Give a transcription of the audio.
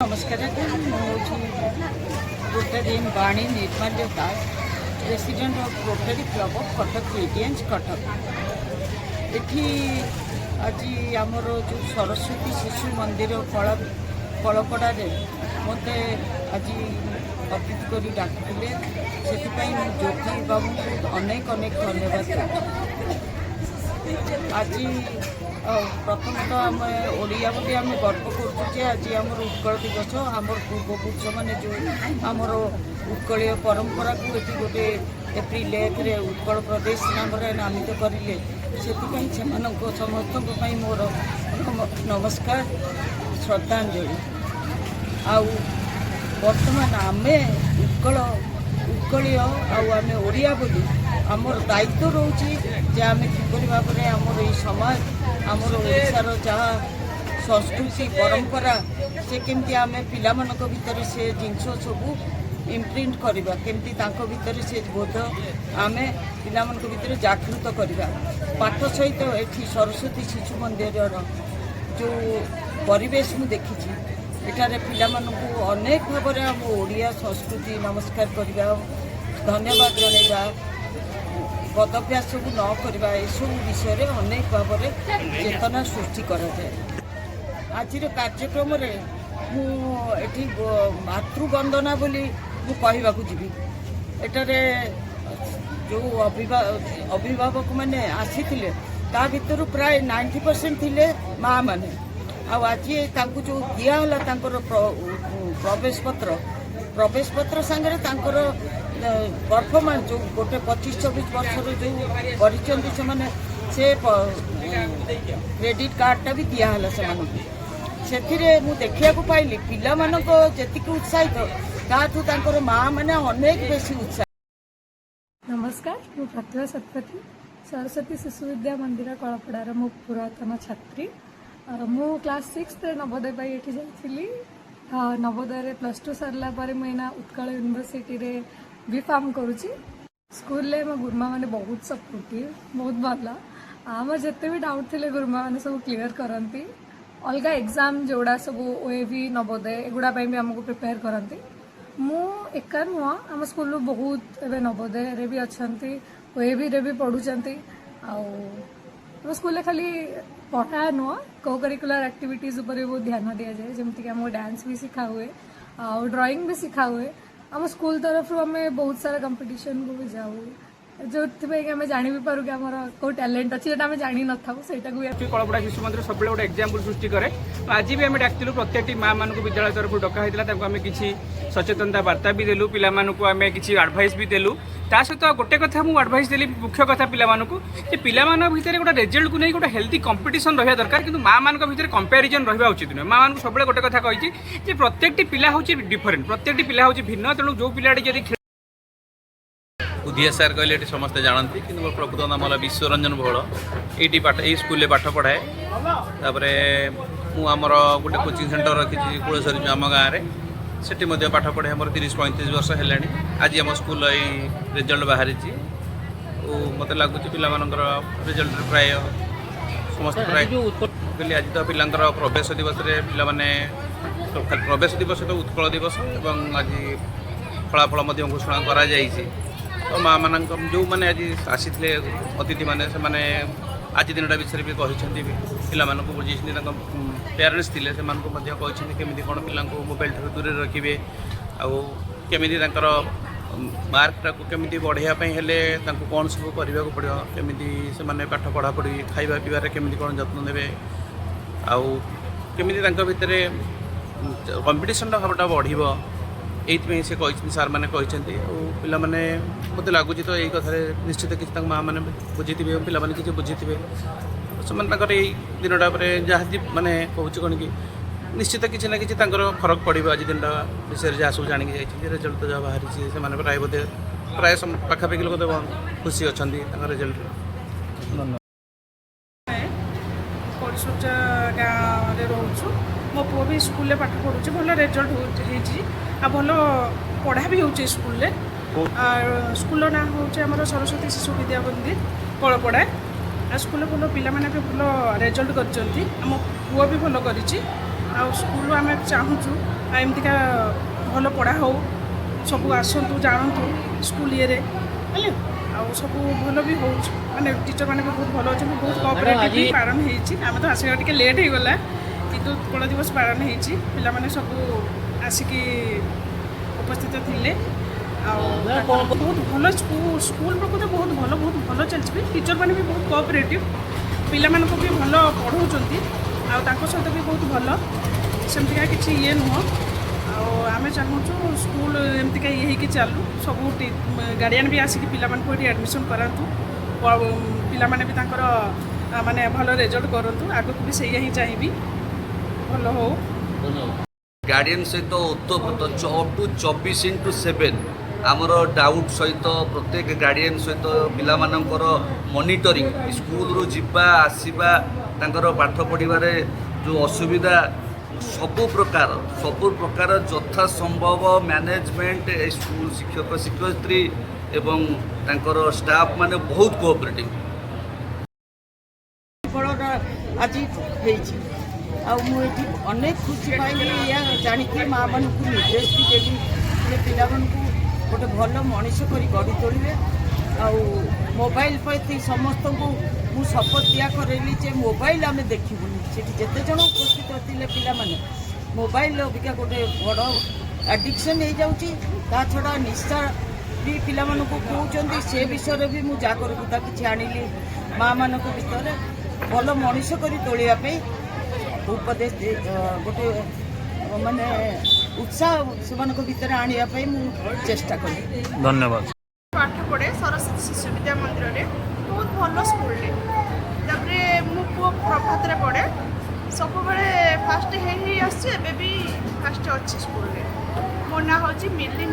नमस्कार गुड दिन Vani Nirmalya Das president of Rotary club of Cuttack Athens Cuttack. ये आज आमर जो सरस्वती शिशु मंदिर फलपड़ा मत आज अतिथि कर डाकिले से ज्योति बाबू को अनेक अनेक धन्यवाद। आज प्रथमतः आम ओडिया बोली आम गर्व करुचे आज आम उत्कल दिवस आम पूर्वपुरुष मैंने जो आमर उत्कलीय परंपरा को ये गोटे एप्रिल 1 उत्कल प्रदेश नाम नामित करें से समस्त मोर नमस्कार श्रद्धांजलि। वर्तमान आमे उत्कलीय आम ओडिया बोली आमर दायित्व रोचे जे आम किपरि भाव में आमर ये समाज आमर ओडिशार जहाँ संस्कृति परंपरा से केमती आम पिला भितर से जिनस सबू इम्प्रिंट करवा केमती भितर से बोध आम पिला भितर जागृत करवा पाठ सहित ये सरस्वती शिशु मंदिर जो परिवेश मुझे देखी एठारे पिला अनेक भाव में आम ओडिया संस्कृति नमस्कार करवा धन्यवाद जनवा पदभ्यास सब न करवा सब विषय अनेक भाव में चेतना सृष्टि कराए। आज कार्यक्रम मुझे मातृवंदना बोली कहवाक जी एटारे जो अभिभावक मैंने आसी ता भर प्राय 90% थिले माँ मैंने आज जो दिहला प्रवेश पत्र सांगे परफॉर्मेंस जो गोटे 25-26 वर्ष जो से क्रेडिट कार्डटा भी दिहला से देखा पाइली पिला जी उत्साहित ताठू माँ मैंने अनेक बेसी उत्साह। नमस्कार मु प्रतिभा सतपथी सरस्वती शिशु विद्या मंदिर कलपड़ार मो पुरातन छात्री मु क्लास 6 नवोदय पाई ये जाइली नवोदय +2 सरला मुझे उत्कल यूनिवर्सिटी रे बीफार्म करुच्ची स्कूल मो गुरुमा मैंने बहुत सपोर्टिव बहुत भल आम जिते भी डाउट थे गुरुमा मैंने सब क्लीयर करती अलग एग्जाम जोड़ा सब ओएवी नवोदय एगुड़ा भी आमको प्रिपेयर करती मु एका नुह आम स्कूल बहुत एवं नवोदय रे भी अच्छा ओएवी रे भी पढ़ुंट आम स्कूल खाली पढ़ा नुह को करिकुलर एक्टिविटीज उपर बहुत ध्यान दि जाए जमीक आम डांस भी सिखा हुए आ ड्राइंग भी सिखा हुए आम स्कूल तरफ आम बहुत सारा कंपटीशन को भी जाऊ जो आम जानी भी पारू कि आम कौ टैलेंट अच्छी जो आम जानी न था कलपड़ा शिशु मंदिर सब गोटे एग्जाम्पल सृष्टि करे आज भी आम डाकिलु प्रत्येक माँ मान विद्यालय तरफ डका होता आम किसी सचेतनता वार्ता भी देलु पिला आम किसी एडभाइस भी देलु ता सहित गोटे कथा मुझे एडभाइस देली मुख्य कथा पिला भितर गोटे रिजल्ट को नहीं गोटे हेल्थी कंपटीशन रहा दरकार कि माँ मान भितर कंपेरिजन रहा उचित नुहे माँ सब गोटे कथा कही प्रत्येक पिला हूँ डिफरेन्ट प्रत्येक पिला हूँ भिन्न तेणु जो पिलाटी जब उदिया सार कहले समस्ते जानती कि मोर प्रकृत नाम है विश्वरंजन भोल ये पाठ ये स्कूल पाठ पढ़ाए मुझर गोटे कोचिंग सेंटर रखी कुलेश्वरी आम गाँव में सेठी पाठ पढ़े मोर 30-35 वर्ष है आज आम स्कूल रिजल्ट बाहरी मत लगुच पिला रिजल्ट प्राय समस्त प्राय कहली आज तो पिला प्रवेश दिवस पे प्रवेश दिवस तो उत्कल दिवस और आज फलाफल घोषणा करा तो माँ मान जो मैंने आज आसी अतिथि मैंने से आज दिनटा विषय भी कहते पिला बुझे पेरेन्ट्स थे से केमी कौन पिला मोबाइल ठार दूर रखिए आमी मार्कटा को केमी बढ़ाई हेले कौन सब करने को पड़ो केमी से पाठ पढ़ा पढ़ी खाଇବା पीबार केमी कौन जत्न देवे आमी भितर कंपिटिशन भावटा बढ़ ये से सार मैंने कहते पिला मत लगुच तो यही कथा निश्चित किसी माँ मैंने बुझी थे पिला किसी बुझी थे से दिनटा जहाँ मैंने कहूँ कौन कि निश्चित किसी ना कि फरक पड़ो आज दिनटा विषय जहाँ सब जाणी जाइए रिजल्ट तो जहाँ बाहरी से प्राय बोधे प्राय पाखापाखि लोग तो खुशी अच्छा रिजल्ट। परिसूचा गाँव में रोचु मो पुओ भी स्कूल पाठ पढ़ुचे भल रिजल्ट हो भल पढ़ा भी हो स्कूल स्कूल ना हूँ आम सरस्वती शिशु विद्या मंदिर कलपड़ा स्कूल भल पिला भी भल रिजल्ट कर पुओ भी भल कर ଆଉ ସ୍କୁଲରୁ ଆମେ ଚାହୁଁଛୁ ଏମିତିକା ଭଲ ପଢ଼ା ହଉ, ସବୁ ଆସନ୍ତୁ ଜାଣନ୍ତୁ ସ୍କୁଲ ଇଏରେ ହେଲେ, ଆଉ ସବୁ ଭଲ ବି ହେଉଛି, ମାନେ ଟିଚର ମାନେ ବି ବହୁତ ଭଲ ଅଛନ୍ତି, ବହୁତ କୋଅପରେଟିଭ ବି ପାଳନ ହେଇଛି। ଆମେ ତ ଆସିବା ଟିକେ ଲେଟ୍ ହେଇଗଲା କିନ୍ତୁ ଗଣ ଦିବସ ପାଳନ ହେଇଛି, ପିଲାମାନେ ସବୁ ଆସିକି ଉପସ୍ଥିତ ଥିଲେ। ଆଉ ବହୁତ ଭଲ ସ୍କୁଲ ପ୍ରକୃତ ବହୁତ ଭଲ ଚାଲିଛି ବି, ଟିଚର ମାନେ ବି ବହୁତ କୋଅପରେଟିଭ, ପିଲାମାନଙ୍କୁ ବି ଭଲ ପଢ଼ାଉଛନ୍ତି, ଆଉ ତାଙ୍କ ସହିତ ବି ବହୁତ ଭଲ, ସେମିତିକା କିଛି ଇଏ ନୁହଁ। ଆଉ ଆମେ ଚାହୁଁଛୁ ସ୍କୁଲ ଏମିତିକା ଇଏ ହେଇକି ଚାଲୁ, ସବୁ ଗାର୍ଡ଼ିଆନ୍ ବି ଆସିକି ପିଲାମାନଙ୍କୁ ଏଠି ଆଡ଼ମିସନ୍ କରାନ୍ତୁ, ପିଲାମାନେ ବି ତାଙ୍କର ମାନେ ଭଲ ରେଜଲ୍ଟ କରନ୍ତୁ, ଆଗକୁ ବି ସେଇଆ ହିଁ ଚାହିଁବି, ଭଲ ହଉ। ଗାର୍ଡ଼ିଆନ୍ ସହିତ ଓତପ୍ରୋତ 24/7 ଆମର ଡାଉଟ୍ ସହିତ ପ୍ରତ୍ୟେକ ଗାର୍ଡ଼ିଆନ୍ ସହିତ ପିଲାମାନଙ୍କର ମନିଟରିଂ, ସ୍କୁଲରୁ ଯିବା ଆସିବା, ତାଙ୍କର ପାଠ ପଢ଼ିବାରେ ଯେଉଁ ଅସୁବିଧା, ସବୁ ପ୍ରକାର ଯଥା ସମ୍ଭବ ମ୍ୟାନେଜମେଣ୍ଟ, ସ୍କୁଲ ଶିକ୍ଷକ ଶିକ୍ଷୟିତ୍ରୀ ଏବଂ ତାଙ୍କର ଷ୍ଟାଫ୍ ମାନେ ବହୁତ କୋଅପରେଟିଭ୍। ଫଳଟା ଆଜି ହେଇଛି, ଆଉ ମୁଁ ଏଠି ଅନେକ ଖୁସି ପାଇଲି, ଏହା ଜାଣିକି ମାଆମାନଙ୍କୁ ନିର୍ଦ୍ଦେଶ ବି ଦେଲି ଯେ ପିଲାମାନଙ୍କୁ ଗୋଟେ ଭଲ ମଣିଷ କରି ଗଢ଼ି ତୋଳିବେ। ଆଉ ମୋବାଇଲ ପ୍ରତି ସମସ୍ତଙ୍କୁ ମୁଁ ଶପଥ ଦିଆ କରେଇଲି ଯେ ମୋବାଇଲ ଆମେ ଦେଖିବୁନି। ସେଠି ଯେତେ ଜଣ ଉପସ୍ଥିତ ଥିଲେ ପିଲାମାନେ, ମୋବାଇଲ ଅବିକା ଗୋଟେ ବଡ଼ ଆଡ଼ିକ୍ସନ୍ ହେଇଯାଉଛି, ତା ଛଡ଼ା ନିଶା ବି ପିଲାମାନଙ୍କୁ କହୁଛନ୍ତି, ସେ ବିଷୟରେ ବି ମୁଁ ଜାଗରୂକତା କିଛି ଆଣିଲି ମାଆମାନଙ୍କ ଭିତରେ, ଭଲ ମଣିଷ କରି ତୋଳିବା ପାଇଁ ଉପଦେଶ ଗୋଟେ ମାନେ ଉତ୍ସାହ ସେମାନଙ୍କ ଭିତରେ ଆଣିବା ପାଇଁ ମୁଁ ଚେଷ୍ଟା କଲି। ଧନ୍ୟବାଦ। ପାଠ ପଢ଼େ ସରସ୍ୱତୀ ଶିଶୁ ବିଦ୍ୟା ମନ୍ଦିରରେ, ବହୁତ ଭଲ ସ୍କୁଲଟେ। ତାପରେ ମୋ ପୁଅ ପ୍ରଭାତରେ ପଢ଼େ, ସବୁବେଳେ ଫାଷ୍ଟ ହେଇ ଆସୁଛି, ଏବେ ବି ଫାଷ୍ଟ ଅଛି ସ୍କୁଲରେ। ମୋ ନାଁ ହେଉଛି ମିଲି।